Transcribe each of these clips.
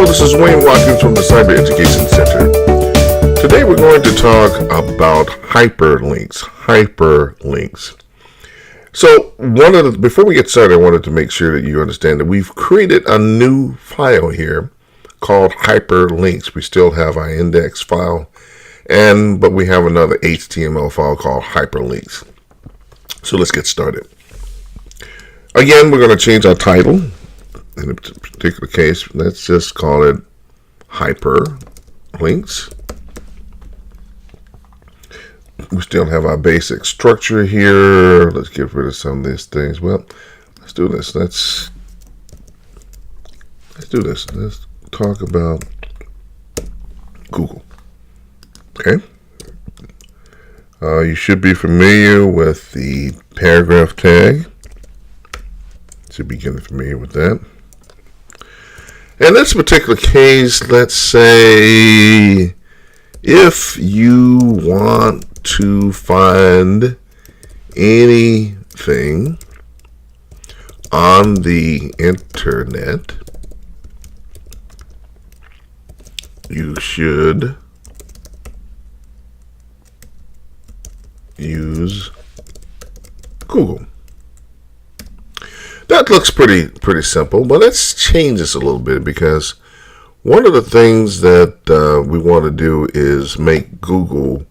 this is Wayne Watkins from the Cyber Education Center. Today we're going to talk about hyperlinks. So before we get started, I wanted to make sure that you understand that we've created a new file here called hyperlinks. We still have our index file, but we have another HTML file called hyperlinks. So let's get started. Again, we're going to change our title. In a particular case, let's just call it hyperlinks. We still have our basic structure here. Let's get rid of some of these things. Well, let's do this. Let's do this. Let's talk about Google. Okay. You should be familiar with the paragraph tag. Should be getting familiar with that. In this particular case, let's say if you want to find anything on the internet, you should use Google. That looks pretty simple, but let's change this a little bit, because one of the things that we want to do is make Google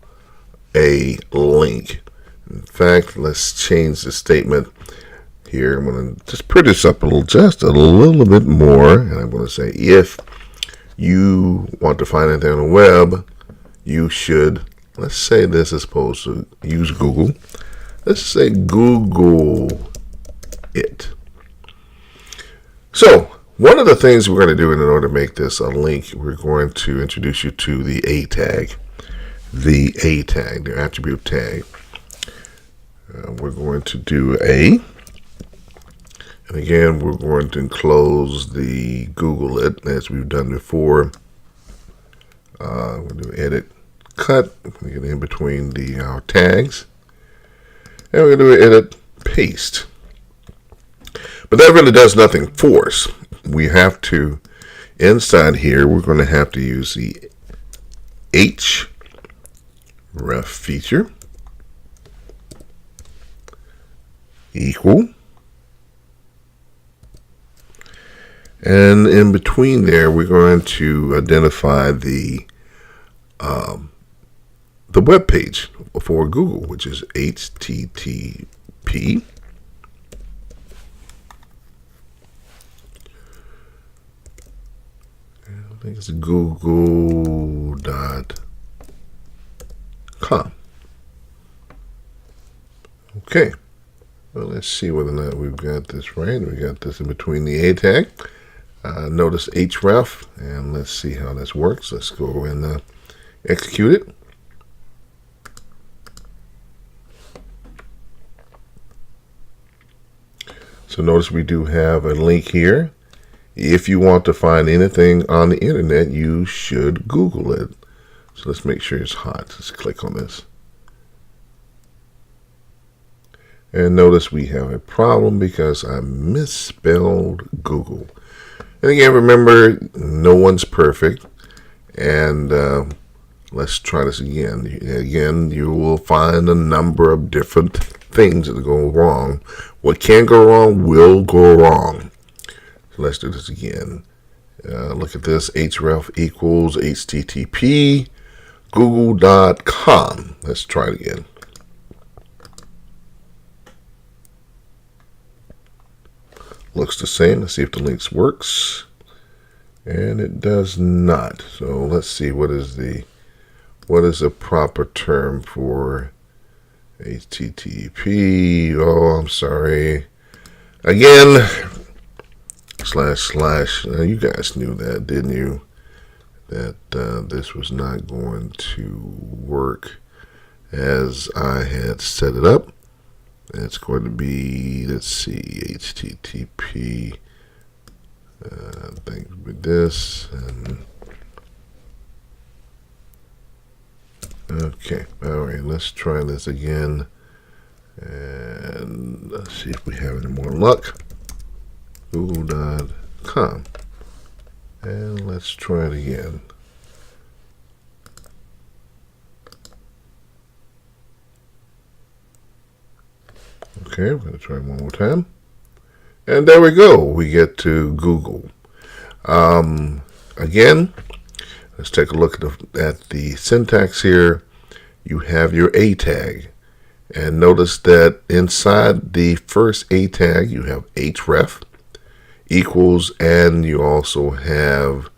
a link. In fact, let's change the statement here. I'm going to just pretty this up just a little bit more, and I'm going to say if you want to find anything on the web, you should, let's say this is supposed to use Google. Let's say Google it. So one of the things we're going to do in order to make this a link, we're going to introduce you to the A tag. The attribute tag. We're going to do A. And again, we're going to enclose the Google it as we've done before. We'll do edit, cut. We get in between our tags. And we're going to do edit, paste. But that really does nothing for us. We have to, inside here, we're going to have to use the href feature equal. And in between there, we're going to identify the web page for Google, which is http. I think it's google.com. Okay. Well, let's see whether or not we've got this right. We got this in between the A tag. Notice href, and let's see how this works. Let's go and execute it. So notice we do have a link here. If you want to find anything on the internet, you should Google it. So let's make sure it's hot. Let's click on this. And notice we have a problem because I misspelled Google. And again, remember, no one's perfect. And let's try this again. Again, you will find a number of different things that go wrong. What can go wrong will go wrong. Let's do this again. Look at this. href equals http google.com. Let's try it again. Looks the same. Let's see if the links works. And it does not. So let's see what is the proper term for http. Oh, I'm sorry. Again, // you guys knew that, didn't you? That this was not going to work as I had set it up. It's going to be, let's see, http. I think with this. And okay, all right, let's try this again. And let's see if we have any more luck. Google.com. And Let's try it again. Okay, we're going to try one more time. And there we go. We get to Google. Again, let's take a look at the syntax here. You have your A tag. And notice that inside the first A tag, you have href equals, and you also have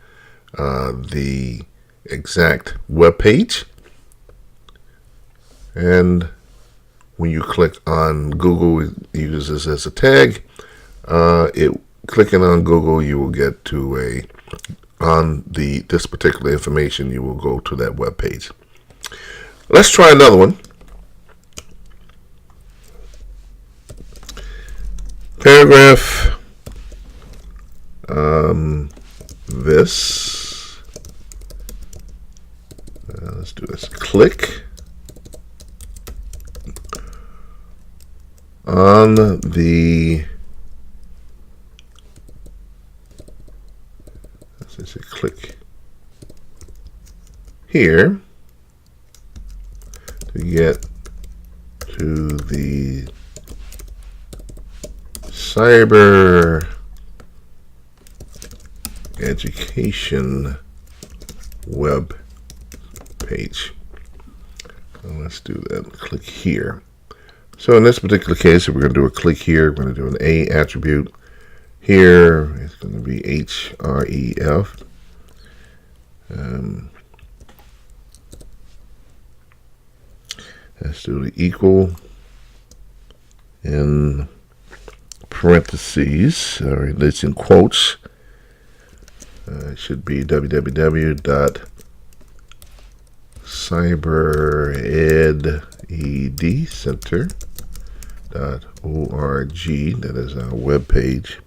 the exact web page. And when you click on Google, it uses as a tag. Clicking on Google, you will get to this particular information. You will go to that web page. Let's try another one. Paragraph. Let's do this. Click on the. Let's say click here to get to the Cyber Education web page. Let's do that. Click here. So in this particular case, if we're going to do a click here, we're going to do an A attribute. Here it's going to be href. Let's do the equal in parentheses, or it's in quotes. It should be www.cyberedcenter.org. That is our web page.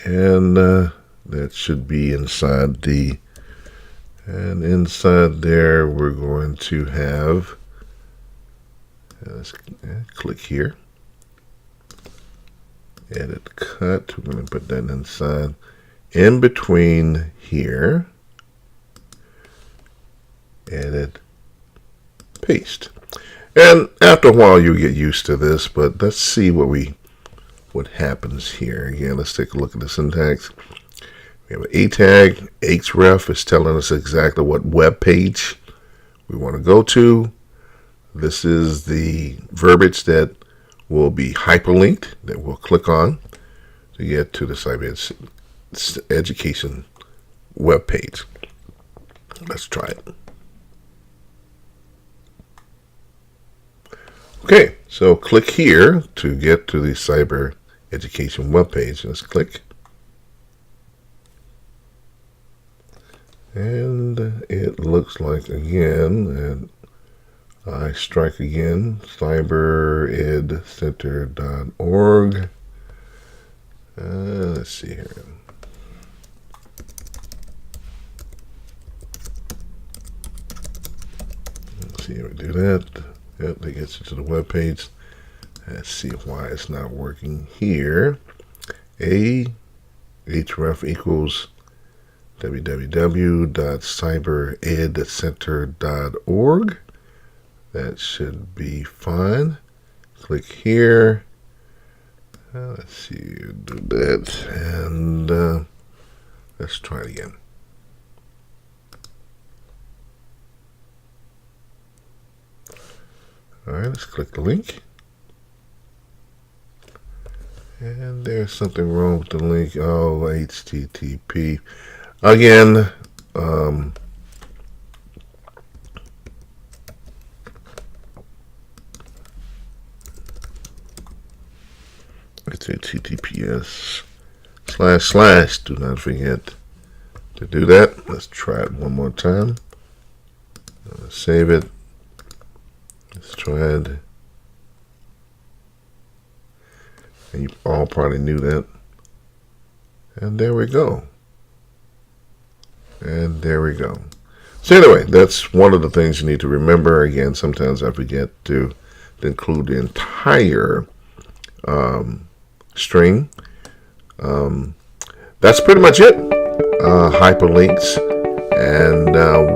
And that should be inside inside there we're going to have, let's click here, edit cut, we're going to put that inside, in between here, edit, paste. And after a while you get used to this, but let's see what happens here. Again, let's take a look at the syntax. We have an A tag. href is telling us exactly what web page we want to go to. This is the verbiage that will be hyperlinked, that we'll click on to get to the Cyber Education web page. Let's try it. Okay, so click here to get to the Cyber Education web page. Let's click. And it looks like, again, and I strike again, cyberedcenter.org. Let's see here. Let's see how we do that. Yep, that gets you to the web page. Let's see why it's not working here. href equals www.cyberedcenter.org. That should be fine. Click here. Let's see, do that, and let's try it again. All right, let's click the link. And there's something wrong with the link. Oh, HTTP. Again, it's HTTPS// Do not forget to do that. Let's try it one more time. Let's save it. Let's try it. And you all probably knew that. And there we go. And there we go. So anyway, that's one of the things you need to remember. Again, sometimes I forget to include the entire string. that's pretty much it. Hyperlinks, and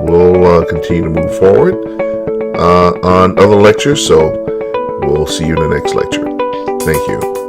we'll continue to move forward on other lectures. So we'll see you in the next lecture. Thank you.